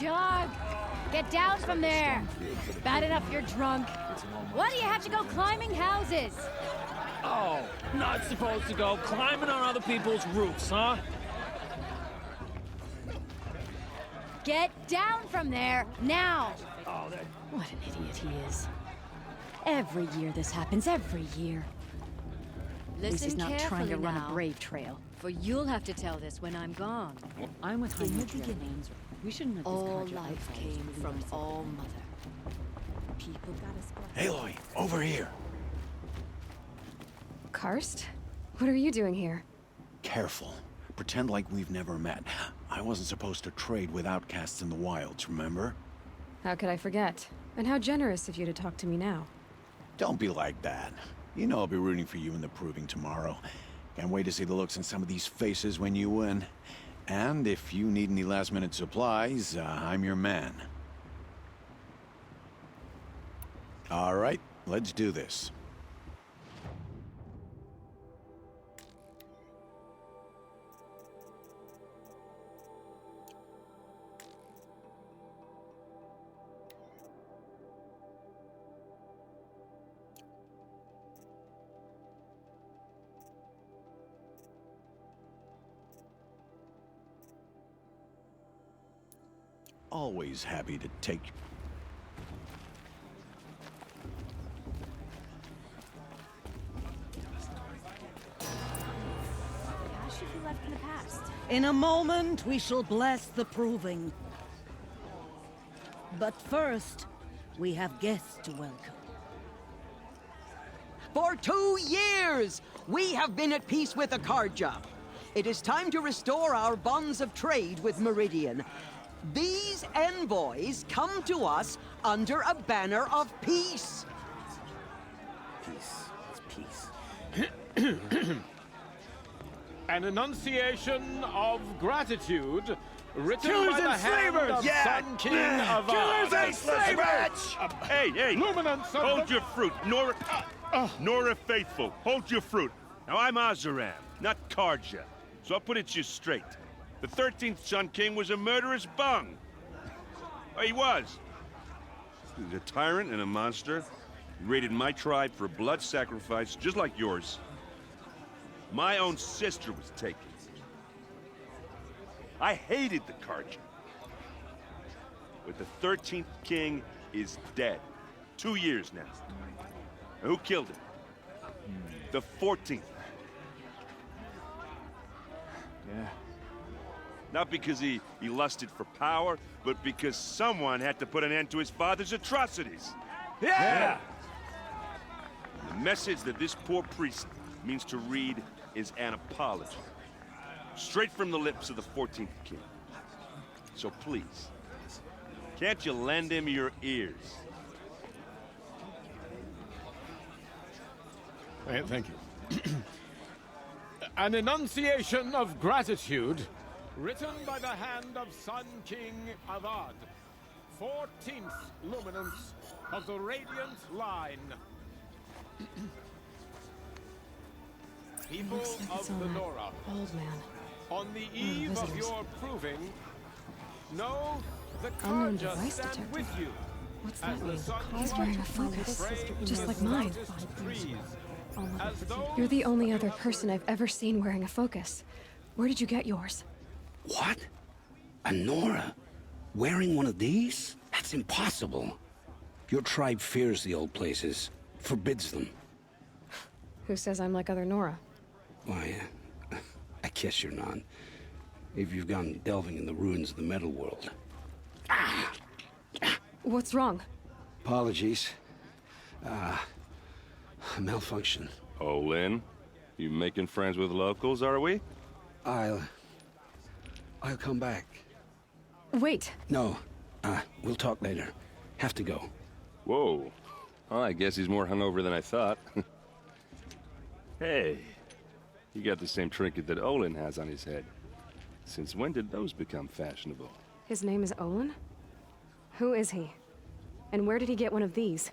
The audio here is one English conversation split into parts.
jog! Get down from there! Bad enough you're drunk. Why do you have to go climbing houses? Oh, not supposed to go climbing on other people's roofs, huh? Get down from there, now! Oh, that... What an idiot he is. Every year this happens, every year. At least he's not trying to run a brave trail. For you'll have to tell this when I'm gone. I'm with In the beginning, We shouldn't let all this life came from All Mother. People got us. Aloy, over here. Karst? What are you doing here? Careful. Pretend like we've never met. I wasn't supposed to trade with outcasts in the wilds, remember? How could I forget? And how generous of you to talk to me now. Don't be like that. You know I'll be rooting for you in the proving tomorrow. Can't wait to see the looks on some of these faces when you win. And if you need any last-minute supplies, I'm your man. All right, let's do this. Always happy to take... Should be left in the past. In a moment, we shall bless the proving. But first, we have guests to welcome. For 2 years, we have been at peace with Thunderjaw. It is time to restore our bonds of trade with Meridian. These envoys come to us under a banner of peace. Peace. It's peace. An enunciation of gratitude written Killers by the and hand slavers! of Yeah! Sun King of Killers and slavers! Hey! Luminance of Hold the... your fruit, Nora. Nora Faithful, hold your fruit. Now I'm Azaram, not Karja, so I'll put it to you straight. The 13th Sun King was a murderous bung. Oh, he was. He was a tyrant and a monster. He raided my tribe for blood sacrifice, just like yours. My own sister was taken. I hated the Karja. But the 13th king is dead. 2 years now. And who killed him? The 14th. Yeah. Not because he lusted for power, but because someone had to put an end to his father's atrocities. Yeah! The message that this poor priest means to read is an apology. Straight from the lips of the 14th king. So please, can't you lend him your ears? Thank you. An enunciation of gratitude written by the hand of Sun King Avad, 14th luminance of the Radiant Line. People Looks like it's of the on that Nora, old man. on the eve of visitors. your proving, know the Unknown Karja device stand detector. with you. What's As that the mean? sun He's wearing a focus, frames just the like mine. darkest trees, as those You're the only other person I've ever seen wearing a focus. Where did you get yours? What? A Nora? Wearing one of these? That's impossible. Your tribe fears the old places, forbids them. Who says I'm like other Nora? Why, I guess you're not. If you've gone delving in the ruins of the metal world. What's wrong? Apologies. Malfunction. Oh, Lynn, you making friends with locals, are we? I'll come back. Wait. No, we'll talk later. Have to go. Whoa. Well, I guess he's more hungover than I thought. Hey, you got the same trinket that Olin has on his head. Since when did those become fashionable? His name is Olin? Who is he? And where did he get one of these?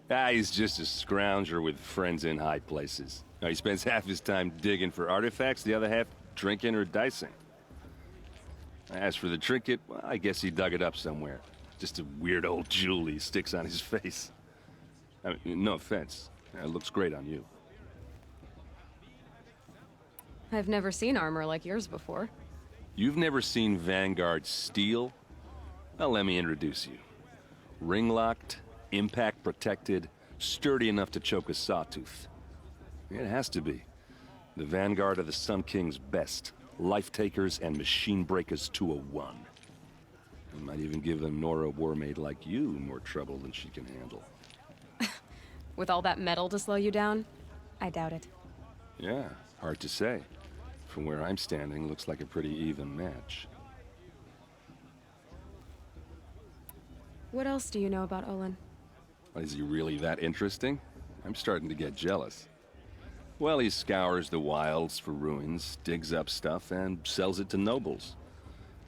He's just a scrounger with friends in high places. He spends half his time digging for artifacts, the other half drinking or dicing. As for the trinket, well, I guess he dug it up somewhere. Just a weird old jewel he sticks on his face. I mean, no offense. It looks great on you. I've never seen armor like yours before. You've never seen Vanguard steel? Well, let me introduce you. Ring-locked, impact-protected, sturdy enough to choke a sawtooth. It has to be. The Vanguard of the Sun King's best. Life-takers and machine breakers to a one. I might even give a Nora warmaid like you more trouble than she can handle. With all that metal to slow you down? I doubt it. Yeah, hard to say. From where I'm standing, looks like a pretty even match. What else do you know about Olin? Is he really that interesting? I'm starting to get jealous. Well, he scours the wilds for ruins, digs up stuff, and sells it to nobles.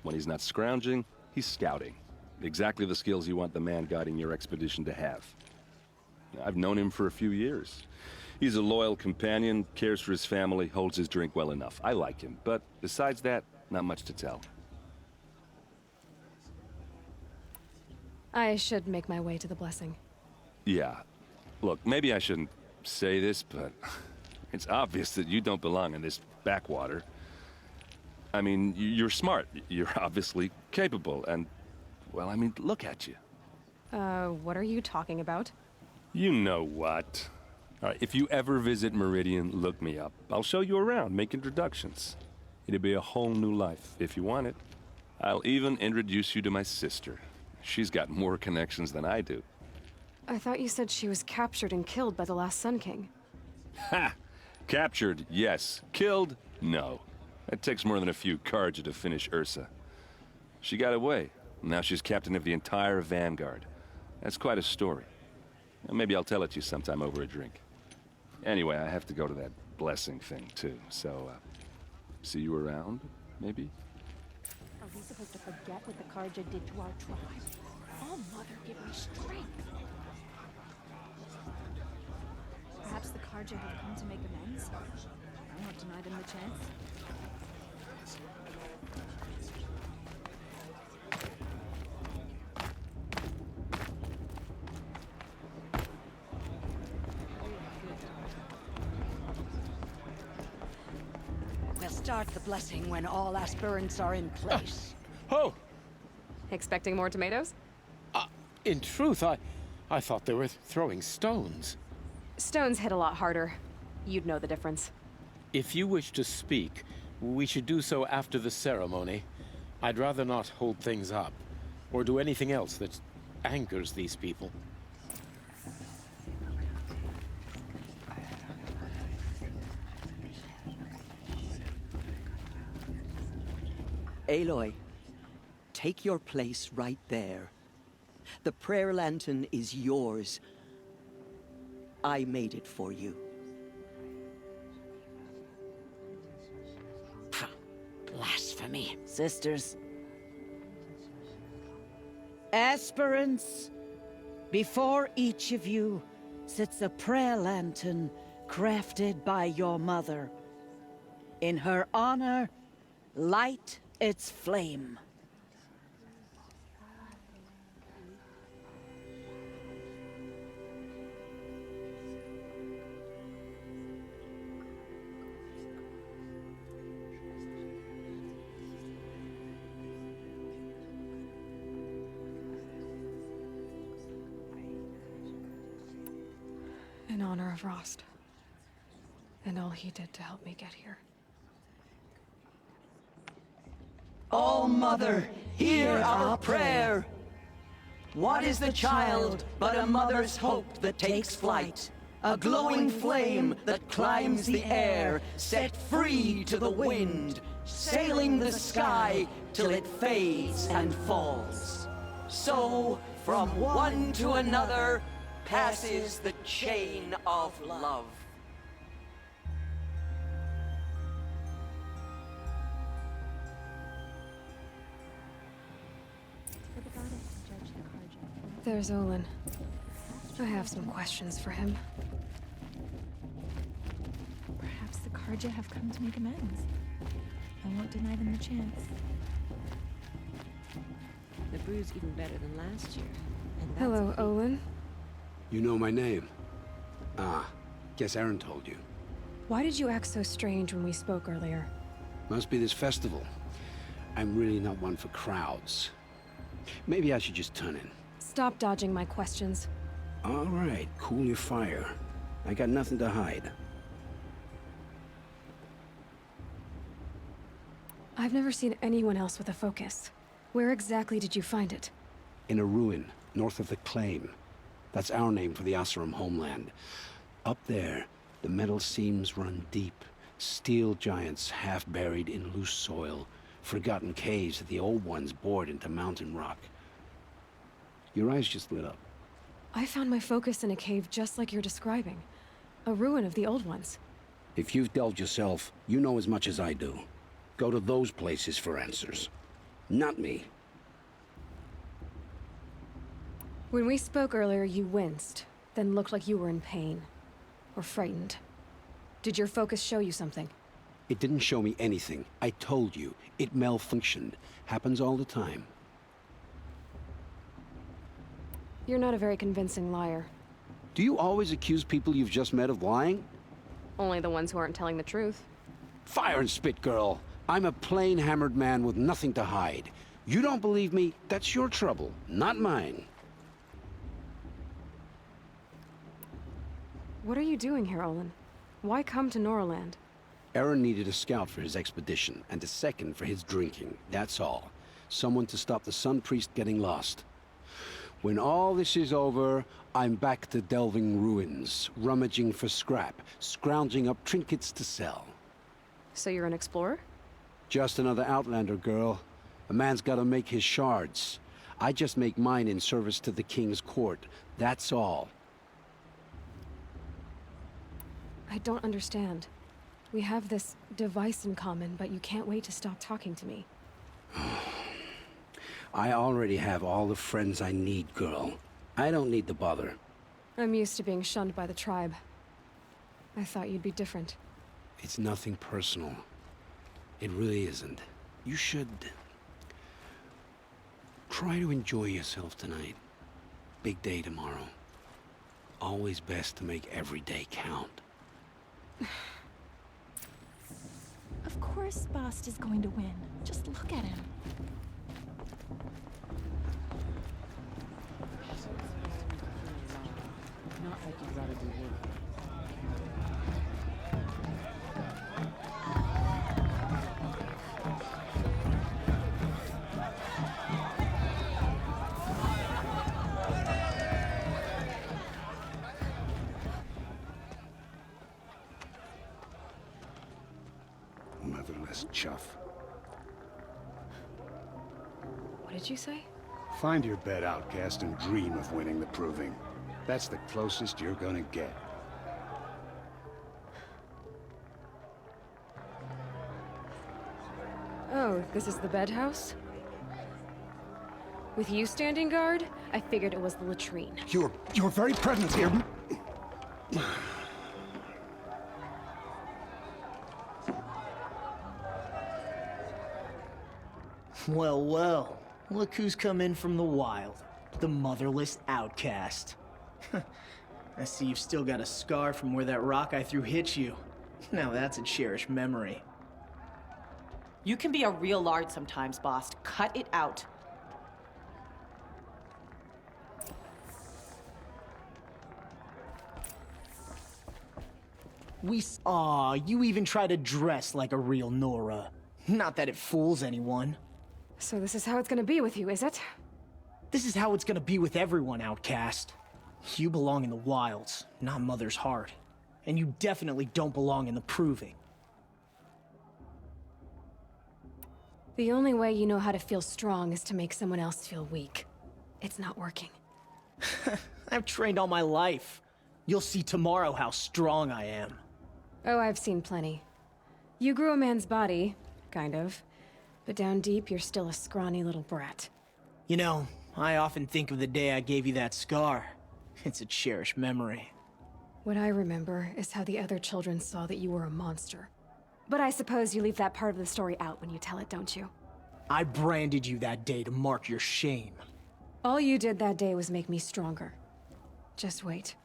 When he's not scrounging, he's scouting. Exactly the skills you want the man guiding your expedition to have. I've known him for a few years. He's a loyal companion, cares for his family, holds his drink well enough. I like him, but besides that, not much to tell. I should make my way to the blessing. Yeah. Look, maybe I shouldn't say this, but it's obvious that you don't belong in this backwater. I mean, you're smart. You're obviously capable, and, well, I mean, look at you. What are you talking about? You know what. All right, if you ever visit Meridian, look me up. I'll show you around, make introductions. It'll be a whole new life, if you want it. I'll even introduce you to my sister. She's got more connections than I do. I thought you said she was captured and killed by the last Sun King. Ha! Captured, yes. Killed, no. It takes more than a few Carja to finish Ursa. She got away. Now she's captain of the entire Vanguard. That's quite a story. Maybe I'll tell it to you sometime over a drink. Anyway, I have to go to that blessing thing, too. So, see you around, maybe? Are we supposed to forget what the Carja did to our tribe? Oh, Mother, give me strength! Perhaps the Carja have come to make amends? I won't deny them the chance. We'll start the blessing when all aspirants are in place. Oh! Expecting more tomatoes? In truth, I thought they were throwing stones. Stones hit a lot harder. You'd know the difference. If you wish to speak, we should do so after the ceremony. I'd rather not hold things up, or do anything else that angers these people. Aloy, take your place right there. The prayer lantern is yours. I made it for you. Blasphemy. Sisters. Aspirants, before each of you sits a prayer lantern crafted by your mother. In her honor, light its flame. In honor of Rost. And all he did to help me get here. Oh, Mother, hear our prayer. What is the child but a mother's hope that takes flight? A glowing flame that climbs the air, set free to the wind, sailing the sky till it fades and falls. So, from one to another, passes the chain of love. There's Olin. I have some questions for him. Perhaps the Carja have come to make amends. I won't deny them the chance. brew's even better than last year. And that's Hello, Olin. You know my name? Ah, guess Aaron told you. Why did you act so strange when we spoke earlier? Must be this festival. I'm really not one for crowds. Maybe I should just turn in. Stop dodging my questions. All right, cool your fire. I got nothing to hide. I've never seen anyone else with a focus. Where exactly did you find it? In a ruin, north of the Claim. That's our name for the Oseram homeland. Up there, the metal seams run deep. Steel giants half buried in loose soil. Forgotten caves that the old ones bored into mountain rock. Your eyes just lit up. I found my focus in a cave just like you're describing. A ruin of the old ones. If you've delved yourself, you know as much as I do. Go to those places for answers. Not me. When we spoke earlier, you winced, then looked like you were in pain. Or frightened. Did your focus show you something? It didn't show me anything. I told you. It malfunctioned. Happens all the time. You're not a very convincing liar. Do you always accuse people you've just met of lying? Only the ones who aren't telling the truth. Fire and spit, girl. I'm a plain hammered man with nothing to hide. You don't believe me? That's your trouble, not mine. What are you doing here, Olin? Why come to Noraland? Aaron needed a scout for his expedition, and a second for his drinking. That's all. Someone to stop the Sun Priest getting lost. When all this is over, I'm back to delving ruins, rummaging for scrap, scrounging up trinkets to sell. So you're an explorer? Just another Outlander, girl. A man's gotta make his shards. I just make mine in service to the King's court. That's all. I don't understand. We have this device in common, but you can't wait to stop talking to me. I already have all the friends I need, girl. I don't need the bother. I'm used to being shunned by the tribe. I thought you'd be different. It's nothing personal. It really isn't. You should... try to enjoy yourself tonight. Big day tomorrow. Always best to make every day count. Of course Bast is going to win. Just look at him. Not like you gotta do work. Motherless chuff. What did you say? Find your bed, outcast, and dream of winning the proving. That's the closest you're gonna get. Oh, this is the bed house? With you standing guard, I figured it was the latrine. Your very presence here... Well, well. Look who's come in from the wild. The motherless outcast. I see you've still got a scar from where that rock I threw hit you. Now that's a cherished memory. You can be a real lard sometimes, boss. Cut it out. Aw, you even try to dress like a real Nora. Not that it fools anyone. So this is how it's gonna be with you, is it? This is how it's gonna be with everyone, outcast. You belong in the wilds, not Mother's heart. And you definitely don't belong in the proving. The only way you know how to feel strong is to make someone else feel weak. It's not working. I've trained all my life. You'll see tomorrow how strong I am. Oh, I've seen plenty. You grew a man's body, kind of. But down deep, you're still a scrawny little brat. You know, I often think of the day I gave you that scar. It's a cherished memory. What I remember is how the other children saw that you were a monster. But I suppose you leave that part of the story out when you tell it, don't you? I branded you that day to mark your shame. All you did that day was make me stronger. Just wait.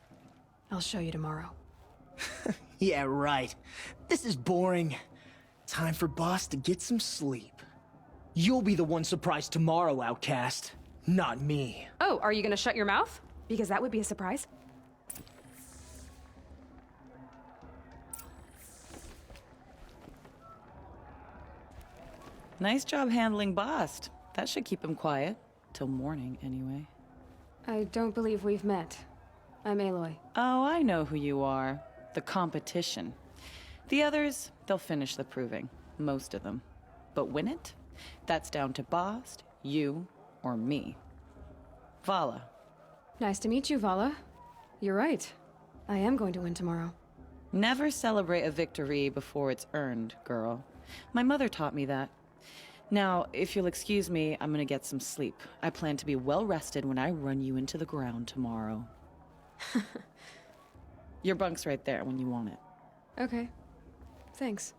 I'll show you tomorrow. Yeah, right. This is boring. Time for Boss to get some sleep. You'll be the one surprised tomorrow, outcast. Not me. Oh, are you gonna shut your mouth? Because that would be a surprise. Nice job handling Bast. That should keep him quiet. Till morning, anyway. I don't believe we've met. I'm Aloy. Oh, I know who you are. The competition. The others, they'll finish the proving. Most of them. But win it? That's down to Bast, you, or me. Vala. Nice to meet you, Vala. You're right. I am going to win tomorrow. Never celebrate a victory before it's earned, girl. My mother taught me that. Now, if you'll excuse me, I'm gonna get some sleep. I plan to be well rested when I run you into the ground tomorrow. Your bunk's right there when you want it. Okay. Thanks.